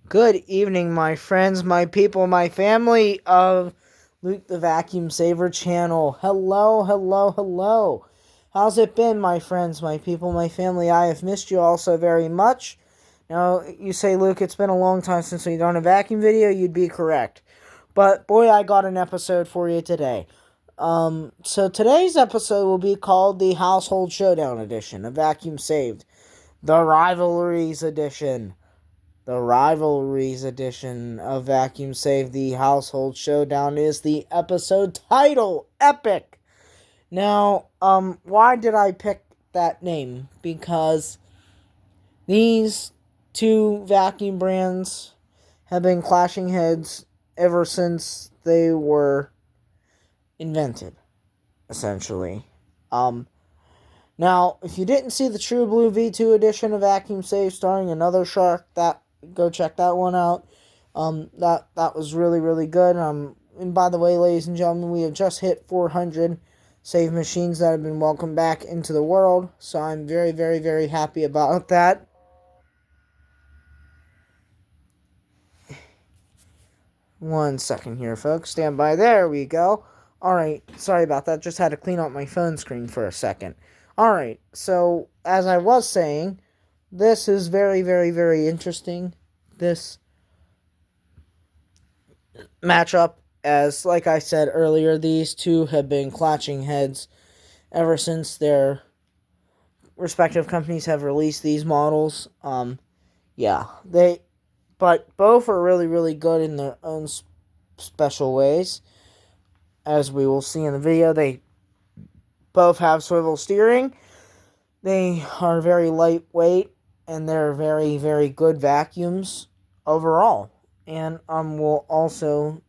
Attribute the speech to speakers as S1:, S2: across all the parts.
S1: Good evening, my friends, my people, my family of Lukethevaccumsaver channel. Hello, hello, hello. How's it been, my friends, my people, my family? I have missed you all so very much. Now, you say, Luke, it's been a long time since we've done a vacuum video. You'd be correct. But, boy, I got an episode for you today. So today's episode will be called the Household Showdown Edition, a vacuum saved. The Rivalries Edition. The Rivalries edition of Vacuum Save the Household Showdown is the episode title. Epic! Now, why did I pick that name? Because these two vacuum brands have been clashing heads ever since they were invented, essentially. Now, if you didn't see the True Blue V2 edition of Vacuum Save starring another shark, go check that one out. That was really, really good. And by the way, ladies and gentlemen, we have just hit 400 save machines that have been welcomed back into the world. So I'm very, very, very happy about that. One second here, folks. Stand by. There we go. Alright, sorry about that. Just had to clean up my phone screen for a second. Alright, so as I was saying, this is very, very, very interesting. This matchup, as like I said earlier, these two have been clashing heads ever since their respective companies have released these models. But both are really, really good in their own special ways. As we will see in the video, they both have swivel steering. They are very lightweight, and they're very, very good vacuums overall. And we'll also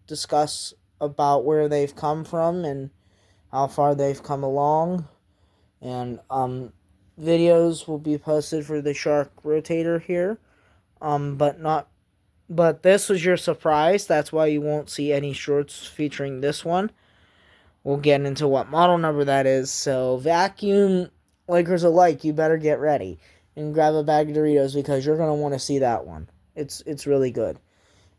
S1: discuss about where they've come from and how far they've come along. And videos will be posted for the Shark rotator here. But this was your surprise. That's why you won't see any shorts featuring this one. We'll get into what model number that is. So vacuum likers alike, you better get ready and grab a bag of Doritos because you're gonna want to see that one. It's really good.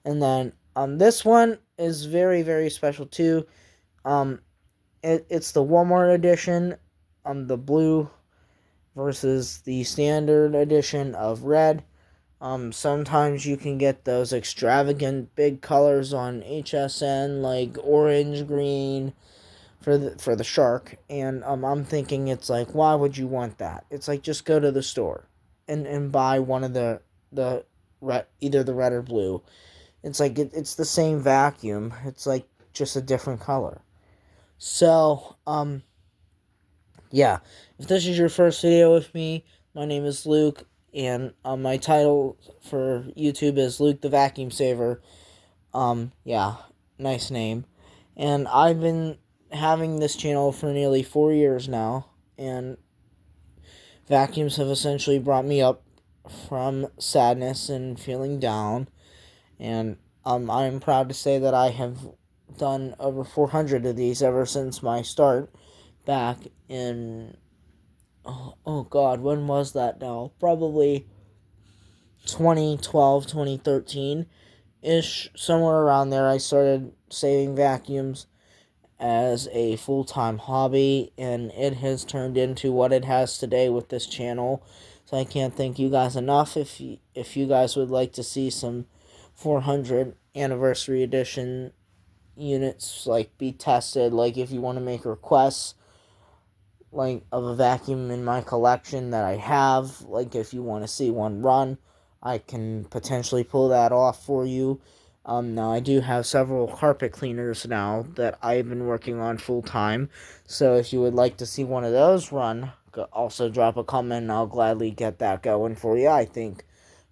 S1: And then this one is very, very special too. It's the Walmart edition, the blue versus the standard edition of red. Sometimes you can get those extravagant big colors on HSN like orange, green for the shark, and I'm thinking it's like, why would you want that? It's like, just go to the store and buy one of the red, either the red or blue. It's like it's the same vacuum. It's like just a different color. So, yeah. If this is your first video with me, my name is Luke, and my title for YouTube is Lukethevaccumsaver. Yeah, nice name. And I've been having this channel for nearly 4 years now, and vacuums have essentially brought me up from sadness and feeling down. And I'm proud to say that I have done over 400 of these ever since my start back in, oh God, when was that now? Probably 2012, 2013-ish, somewhere around there. I started saving vacuums as a full-time hobby, and it has turned into what it has today with this channel. So I can't thank you guys enough. If you guys would like to see some 400 anniversary edition units like be tested, like if you want to make requests like of a vacuum in my collection that I have, like if you want to see one run, I can potentially pull that off for you. Now I do have several carpet cleaners now that I've been working on full time, so if you would like to see one of those run, also drop a comment and I'll gladly get that going for you. I think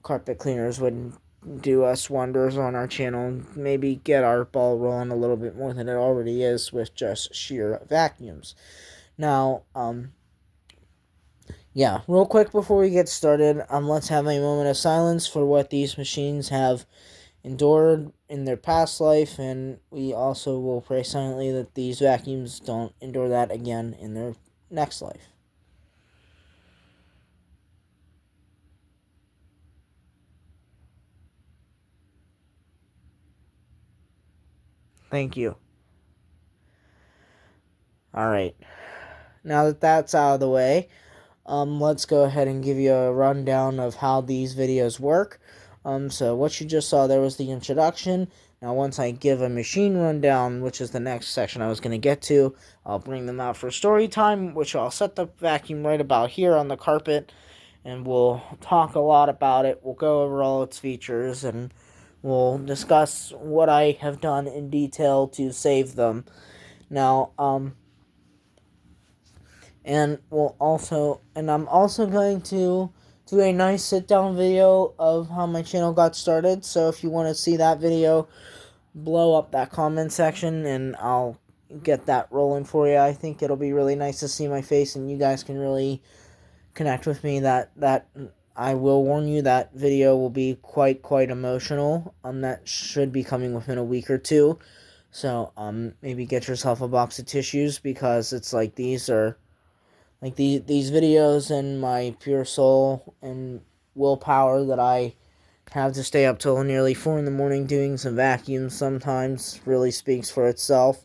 S1: carpet cleaners would do us wonders on our channel, maybe get our ball rolling a little bit more than it already is with just sheer vacuums. Now, yeah, real quick before we get started, let's have a moment of silence for what these machines have endured in their past life, and we also will pray silently that these vacuums don't endure that again in their next life. Thank you. Alright, now that that's out of the way, let's go ahead and give you a rundown of how these videos work. So what you just saw there was the introduction. Now once I give a machine rundown, which is the next section I was going to get to, I'll bring them out for story time, which I'll set the vacuum right about here on the carpet, and we'll talk a lot about it. We'll go over all its features, and we'll discuss what I have done in detail to save them. Now, and I'm also going to do a nice sit-down video of how my channel got started. So if you want to see that video, blow up that comment section, and I'll get that rolling for you. I think it'll be really nice to see my face, and you guys can really connect with me. That I will warn you, that video will be quite emotional. That should be coming within a week or two. So maybe get yourself a box of tissues, because it's like these videos and my pure soul and willpower that I have to stay up till nearly 4 in the morning doing some vacuums sometimes really speaks for itself.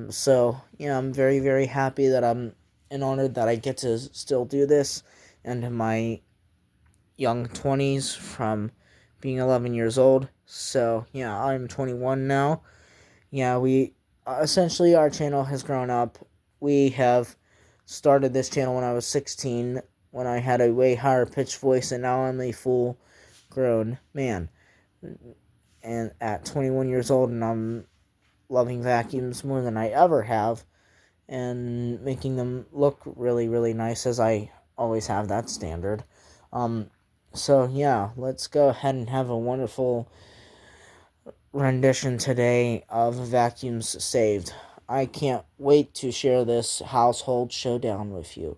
S1: So, I'm very happy that and honored that I get to still do this, and in my young 20s from being 11 years old. So, I'm 21 now. We essentially, our channel has grown up. We have started this channel when I was 16, when I had a way higher pitched voice, and now I'm a full grown man, and at 21 years old, and I'm loving vacuums more than I ever have, and making them look really nice, as I always have that standard. So let's go ahead and have a wonderful rendition today of vacuums saved. I can't wait to share this household showdown with you.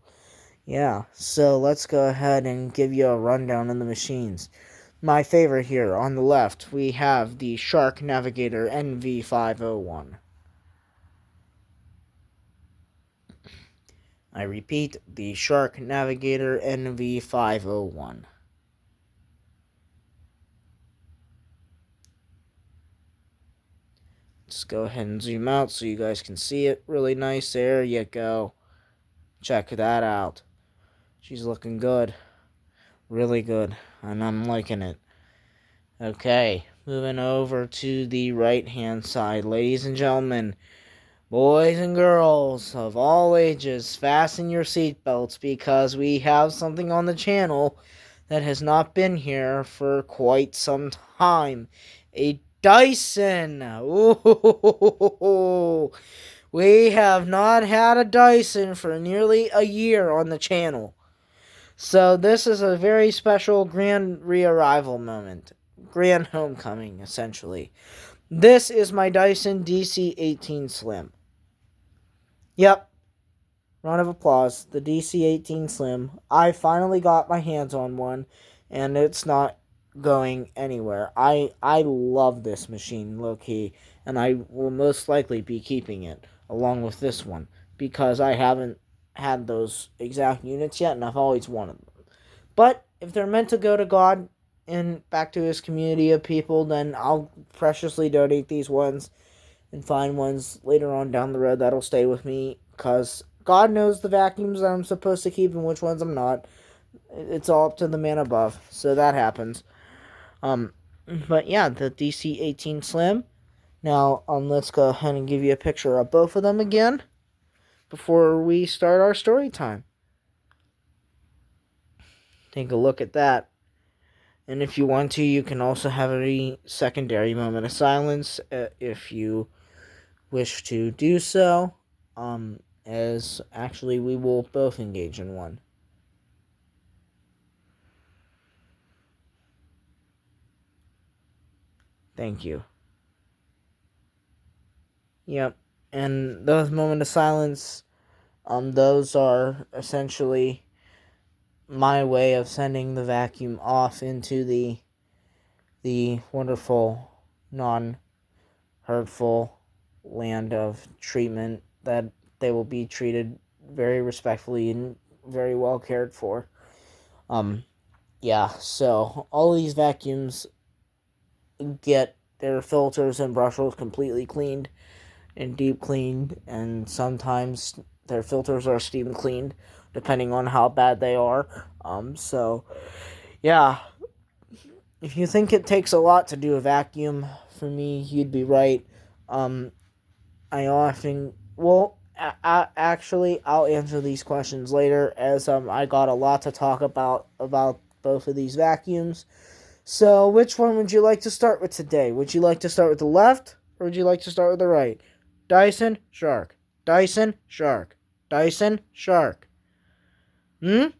S1: So let's go ahead and give you a rundown of the machines. My favorite here, on the left, we have the Shark Navigator NV501. I repeat, the Shark Navigator NV501. Just go ahead and zoom out so you guys can see it really nice. There you go. Check that out. She's looking good. Really good. And I'm liking it. Okay, moving over to the right-hand side. Ladies and gentlemen, boys and girls of all ages, fasten your seatbelts, because we have something on the channel that has not been here for quite some time. A Dyson! Ooh, we have not had a Dyson for nearly a year on the channel. So this is a very special grand re-arrival moment. Grand homecoming, essentially. This is my Dyson DC18 Slim. Yep. Round of applause. The DC18 Slim. I finally got my hands on one, and it's not going anywhere. I love this machine, low-key, and I will most likely be keeping it along with this one, because I haven't had those exact units yet, and I've always wanted them. But if they're meant to go to God and back to his community of people, then I'll preciously donate these ones and find ones later on down the road that'll stay with me, because God knows the vacuums that I'm supposed to keep and which ones I'm not. It's all up to the man above, so that happens. But the DC18 Slim. Now, let's go ahead and give you a picture of both of them again before we start our story time. Take a look at that. And if you want to, you can also have a secondary moment of silence if you wish to do so. As actually we will both engage in one. Thank you. Yep. And those moment of silence, those are essentially my way of sending the vacuum off into the wonderful, non-hurtful land of treatment that they will be treated very respectfully and very well cared for. So all these vacuums get their filters and brushes completely cleaned and deep cleaned, and sometimes their filters are steam cleaned, depending on how bad they are. So, yeah, if you think it takes a lot to do a vacuum, for me, you'd be right. I often, well, actually, I'll answer these questions later, as I got a lot to talk about both of these vacuums. So, which one would you like to start with today? Would you like to start with the left, or would you like to start with the right? Dyson, Shark. Dyson, Shark. Dyson, Shark. Did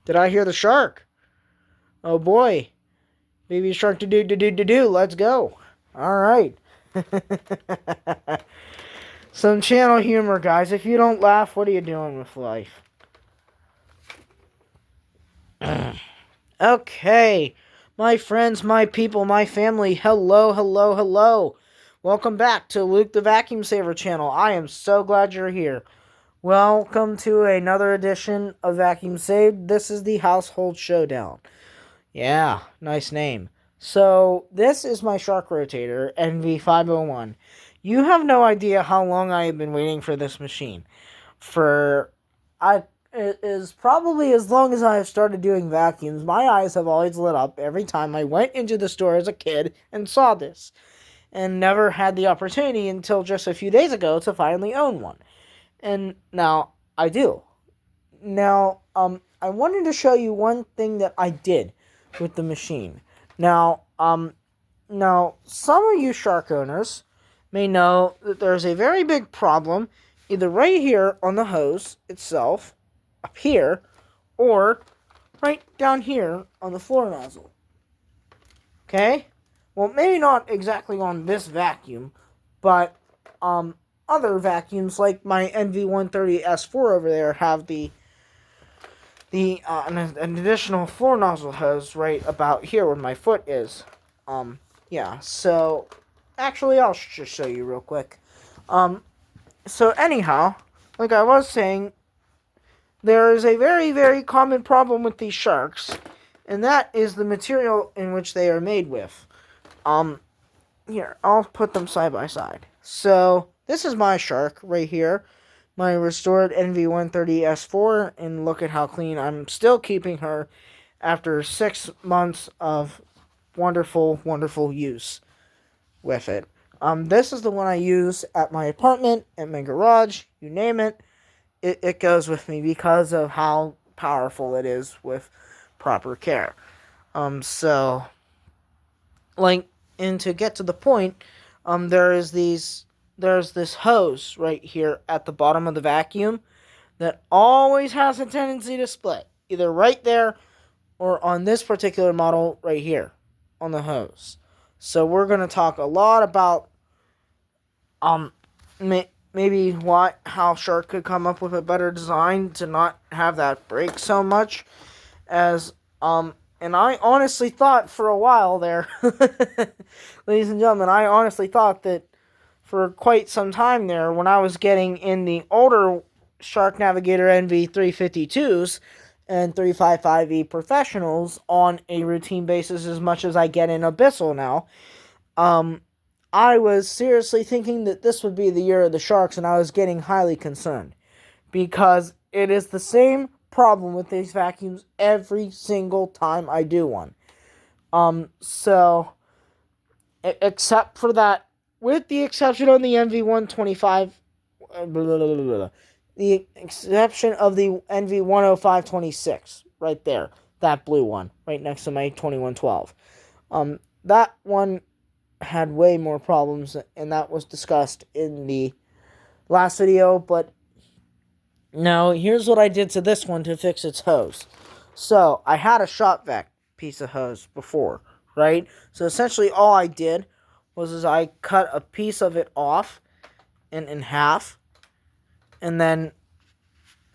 S1: I hear the shark? Oh boy. Baby shark do. Let's go. Alright. Some channel humor, guys. If you don't laugh, what are you doing with life? Okay. My friends, my people, my family, hello. Welcome back to Luke the Vacuum Saver channel. I am so glad you're here. Welcome to another edition of Vacuum Saved. This is the Household Showdown. Yeah, nice name. So, this is my Shark Rotator, NV501. You have no idea how long I have been waiting for this machine. It is probably as long as I have started doing vacuums. My eyes have always lit up every time I went into the store as a kid and saw this. And never had the opportunity until just a few days ago to finally own one. And now I do. Now, I wanted to show you one thing that I did with the machine. Now, some of you shark owners may know that there's a very big problem either right here on the hose itself, up here, or right down here on the floor nozzle. Okay? Well, maybe not exactly on this vacuum, but other vacuums like my NV130S4 over there have an additional floor nozzle hose right about here where my foot is. Yeah, so actually I'll just show you real quick. So anyhow, like I was saying, there is a very, very common problem with these sharks, and that is the material in which they are made with. Here, I'll put them side by side. So, this is my shark right here, my restored NV130S4, and look at how clean I'm still keeping her after 6 months of wonderful, wonderful use with it. This is the one I use at my apartment, at my garage, you name it. It goes with me because of how powerful it is with proper care. So, like, and to get to the point, there's this hose right here at the bottom of the vacuum that always has a tendency to split, either right there or on this particular model right here on the hose. So we're going to talk a lot about maybe how Shark could come up with a better design to not have that break so much, as and I honestly thought for a while there, ladies and gentlemen, I honestly thought that for quite some time there, when I was getting in the older Shark Navigator NV352s and 355E Professionals on a routine basis as much as I get in Abyssal now, I was seriously thinking that this would be the year of the Sharks, and I was getting highly concerned. Because it is the same problem with these vacuums every single time I do one. So, except for that, with the exception of the NV125, the exception of the NV10526, right there, that blue one, right next to my 2112. That one had way more problems, and that was discussed in the last video, but now, here's what I did to this one to fix its hose. So, I had a shop vac piece of hose before, right? So, essentially, all I did was I cut a piece of it off in half, and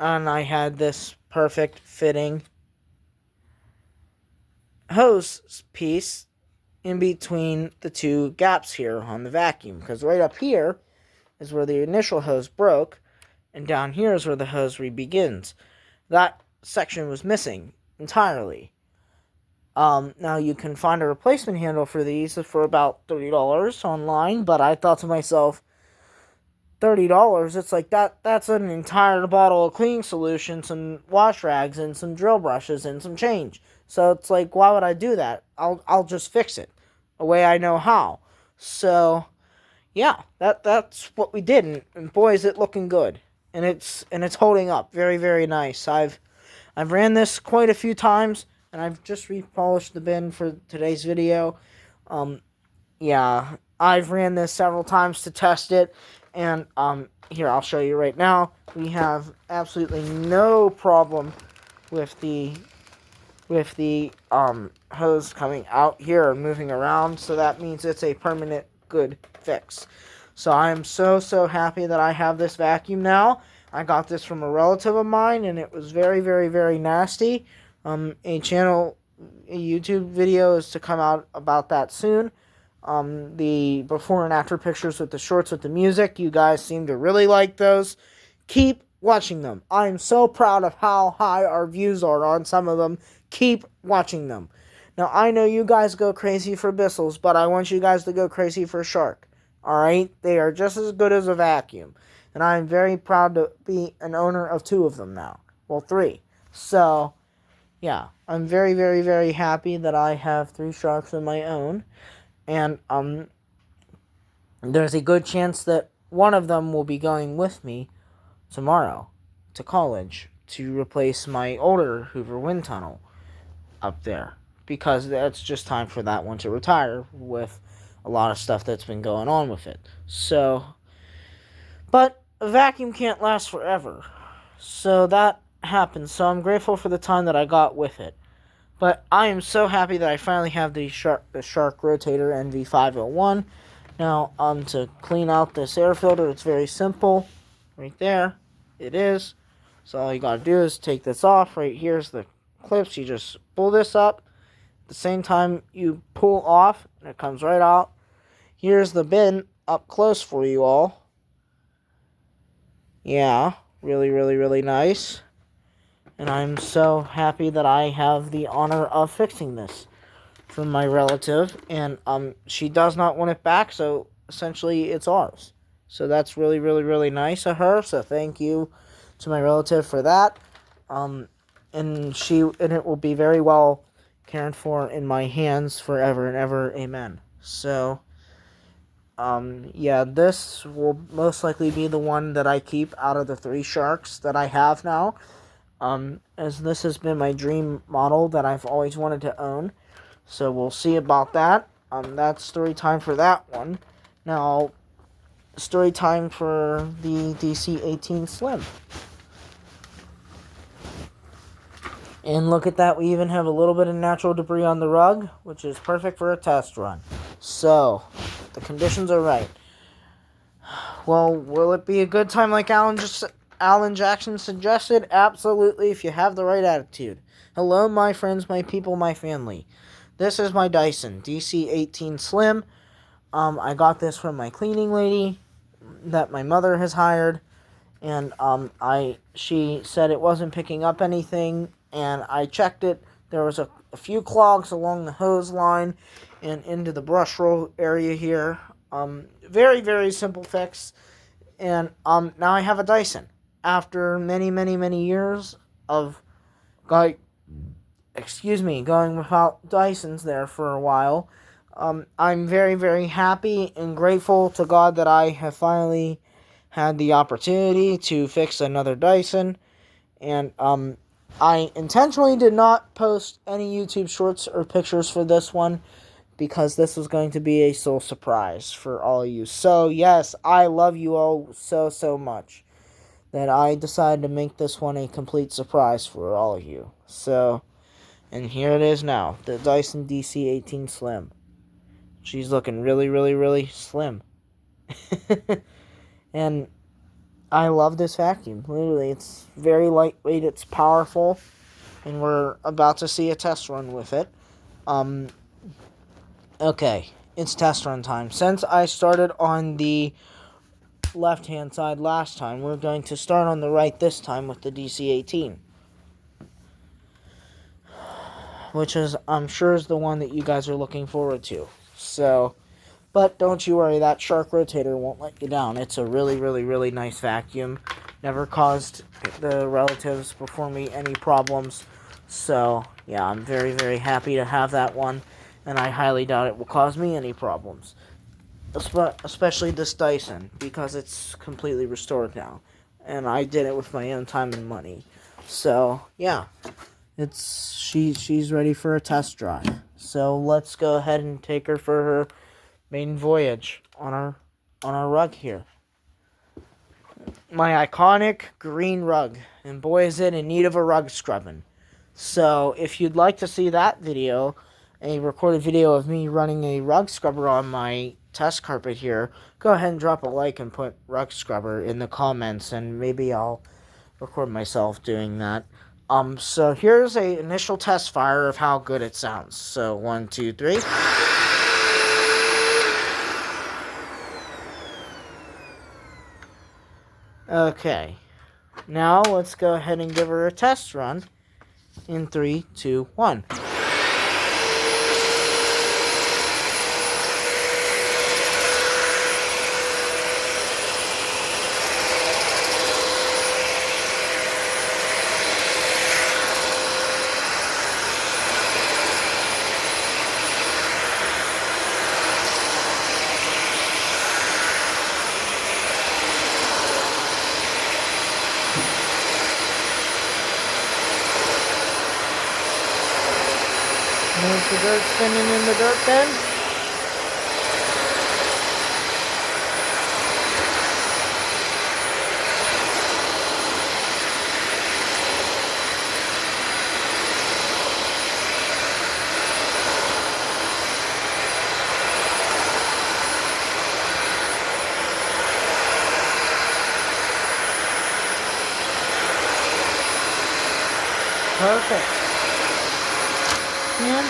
S1: I had this perfect fitting hose piece in between the two gaps here on the vacuum. Because right up here is where the initial hose broke, and down here is where the hose begins. That section was missing entirely. Now you can find a replacement handle for these for about $30 online, but I thought to myself, $30, it's like that's an entire bottle of cleaning solution, some wash rags, and some drill brushes, and some change. So it's like, why would I do that? I'll just fix it a way I know how. So yeah, that's what we did, and boy, is it looking good. And it's holding up very, very nice. I've ran this quite a few times, and I've just repolished the bin for today's video. Yeah, I've ran this several times to test it, and here, I'll show you right now. We have absolutely no problem with the hose coming out here and moving around, so that means it's a permanent good fix. So I am so happy that I have this vacuum now. I got this from a relative of mine, and it was very, very, very nasty. A YouTube video is to come out about that soon. The before and after pictures with the shorts with the music, you guys seem to really like those. Keep watching them. I'm so proud of how high our views are on some of them. Keep watching them. Now, I know you guys go crazy for Bissell's, but I want you guys to go crazy for Shark. Alright? They are just as good as a vacuum. And I'm very proud to be an owner of 2 of them now. Well, 3. So, yeah. I'm very, very, very happy that I have 3 Sharks of my own. And, there's a good chance that one of them will be going with me tomorrow to college to replace my older Hoover wind tunnel up there, because that's just time for that one to retire with a lot of stuff that's been going on with it. So, but a vacuum can't last forever, so that happens. So I'm grateful for the time that I got with it. But I am so happy that I finally have the Shark Rotator NV501. Now, to clean out this air filter, it's very simple. Right there, it is. So all you gotta do is take this off. Right here's the clips. You just pull this up. At the same time you pull off, and it comes right out. Here's the bin up close for you all. Yeah, really, really, really nice. And I'm so happy that I have the honor of fixing this from my relative. And she does not want it back, so essentially it's ours. So that's really, really, really nice of her. So thank you to my relative for that. And it will be very well cared for in my hands forever and ever. Amen. So yeah, this will most likely be the one that I keep out of the 3 Sharks that I have now. As this has been my dream model that I've always wanted to own. So we'll see about that. That's story time for that one. Now, story time for the DC18 Slim. And look at that, we even have a little bit of natural debris on the rug, which is perfect for a test run. So, the conditions are right. Well, will it be a good time like Alan Jackson suggested? Absolutely, if you have the right attitude. Hello, my friends, my people, my family. This is my Dyson DC18 Slim. I got this from my cleaning lady that my mother has hired. And she said it wasn't picking up anything. And I checked it. There was a few clogs along the hose line and into the brush roll area here. Very, very simple fix. And now I have a Dyson. After many, many, many years of going without Dysons there for a while, I'm very, very happy and grateful to God that I have finally had the opportunity to fix another Dyson. And I intentionally did not post any YouTube shorts or pictures for this one, because this was going to be a sole surprise for all of you. So, yes, I love you all so, so much that I decided to make this one a complete surprise for all of you. So, and here it is now, the Dyson DC18 Slim. She's looking really, really, really slim. And I love this vacuum. Literally, it's very lightweight, it's powerful, and we're about to see a test run with it. Okay, it's test run time. Since I started on the left-hand side last time, we're going to start on the right this time with the DC18. which is, I'm sure, is the one that you guys are looking forward to. So, but don't you worry, that Shark rotator won't let you down. It's a really, really, really nice vacuum. Never caused the relatives before me any problems. So, yeah, I'm very, very happy to have that one, and I highly doubt it will cause me any problems. Especially this Dyson, because it's completely restored now. And I did it with my own time and money. So, yeah. She's ready for a test drive. So let's go ahead and take her for her maiden voyage on our rug here. My iconic green rug. And boy, is it in need of a rug scrubbing. So if you'd like to see that video, a recorded video of me running a rug scrubber on my test carpet here, go ahead and drop a like and put rug scrubber in the comments, and maybe I'll record myself doing that. So here's a initial test fire of how good it sounds. So 1, 2, 3. Okay. Now let's go ahead and give her a test run in 3, 2, 1. There's the dirt spinning in the dirt bin. Perfect. And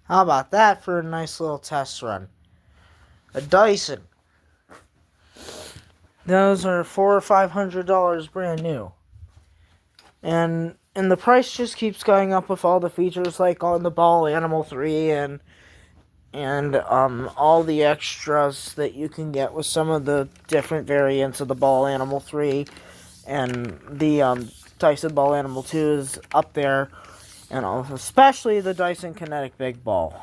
S1: how about that for a nice little test run? A Dyson. Those are $400 or $500 brand new. And the price just keeps going up with all the features, like on the Ball Animal 3 and all the extras that you can get with some of the different variants of the Ball Animal 3, and the Dyson Ball Animal 2 is up there, and also especially the Dyson Kinetic Big Ball.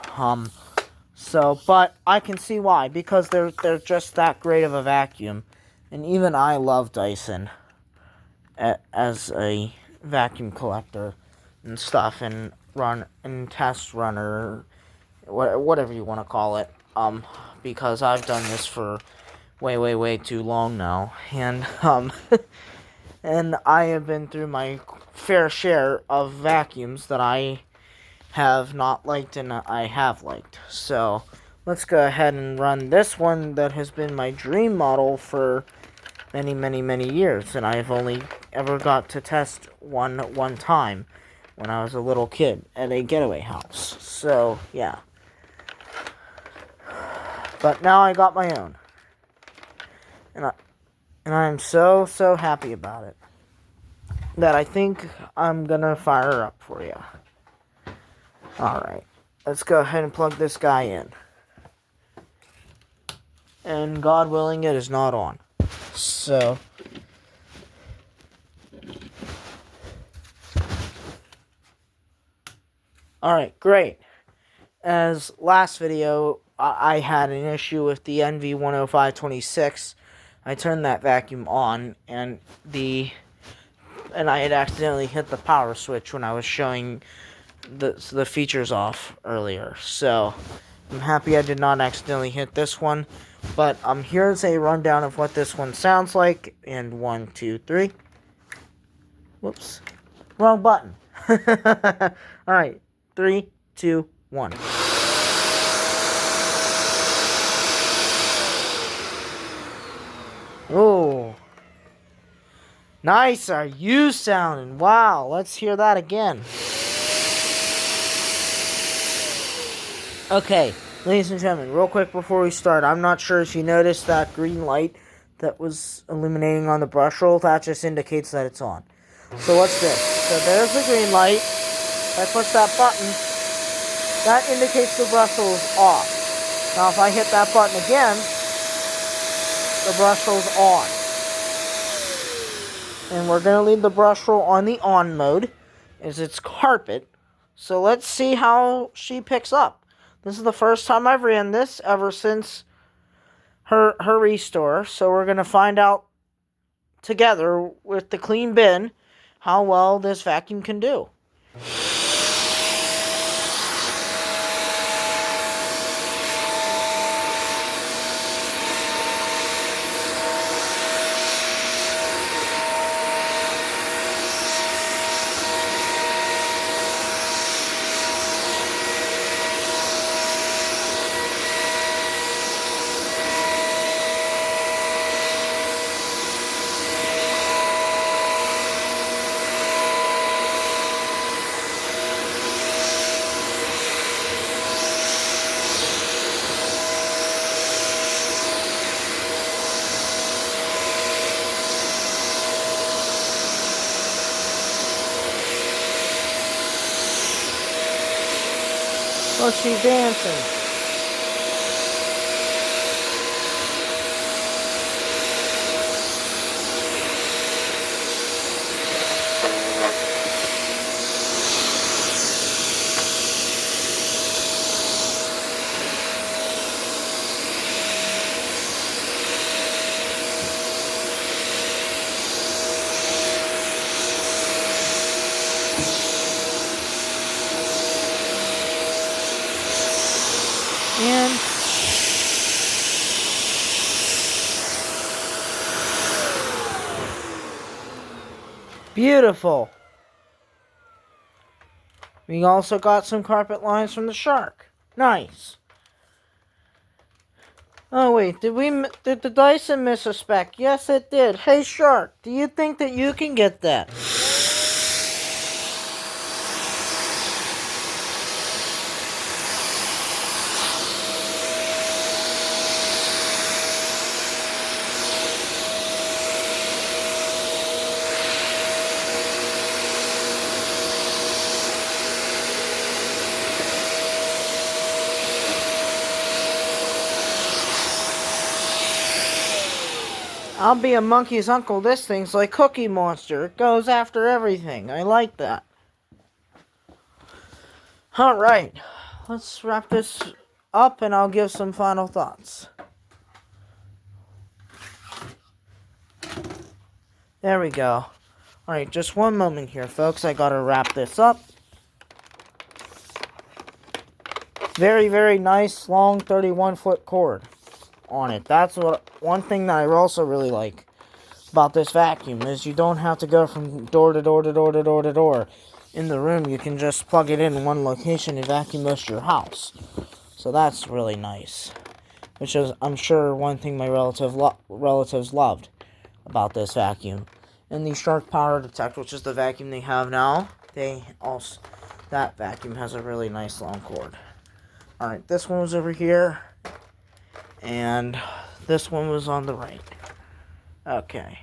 S1: But I can see why, because they're just that great of a vacuum, and even I love Dyson as a vacuum collector and stuff, and test runner, whatever you want to call it, because I've done this for way too long now, and and I have been through my fair share of vacuums that I have not liked and I have liked. So let's go ahead and run this one that has been my dream model for many years, and I've only ever got to test one time when I was a little kid at a getaway house. So yeah. But now I got my own. And I'm so happy about it that I think I'm gonna fire her up for you. Alright, let's go ahead and plug this guy in. And God willing, it is not on. So alright, great. As last video, I had an issue with the NV10526. I turned that vacuum on, and I had accidentally hit the power switch when I was showing the features off earlier. So I'm happy I did not accidentally hit this one. But here's a rundown of what this one sounds like. And 1, 2, 3. Whoops, wrong button. All right, 3, 2, 1. Oh, nice are you sounding. Wow, let's hear that again. Okay, ladies and gentlemen, real quick before we start, I'm not sure if you noticed that green light that was illuminating on the brush roll. That just indicates that it's on. So what's this? So there's the green light. If I push that button, that indicates the brush roll is off. Now if I hit that button again, the brush roll is on. And we're going to leave the brush roll on the on mode, as it's carpet. So let's see how she picks up. This is the first time I've ran this ever since her restore. So we're going to find out together with the clean bin how well this vacuum can do. Oh, she's dancing. And beautiful. We also got some carpet lines from the Shark. Nice. Oh wait, did the Dyson miss a spec? Yes, it did. Hey Shark, do you think that you can get that? I'll be a monkey's uncle. This thing's like Cookie Monster. It goes after everything. I like that. Alright. Let's wrap this up and I'll give some final thoughts. There we go. Alright, just one moment here, folks. I gotta wrap this up. Very, very nice, long 31-foot cord on it. That's one thing that I also really like about this vacuum is you don't have to go from door to door to door to door to door in the room. You can just plug it in one location and vacuum most of your house. So that's really nice, which is, I'm sure, one thing my relatives loved about this vacuum. And the Shark Power Detect, which is the vacuum they have now, that vacuum has a really nice long cord. Alright, this one was over here, and this one was on the right. Okay.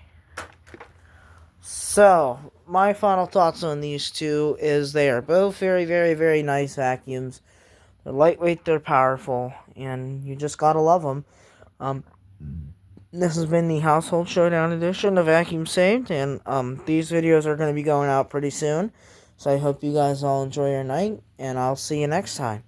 S1: So, my final thoughts on these two is they are both very, very, very nice vacuums. They're lightweight, they're powerful, and you just gotta love them. This has been the Household Showdown edition of Vacuum Saved, and these videos are going to be going out pretty soon. So I hope you guys all enjoy your night, and I'll see you next time.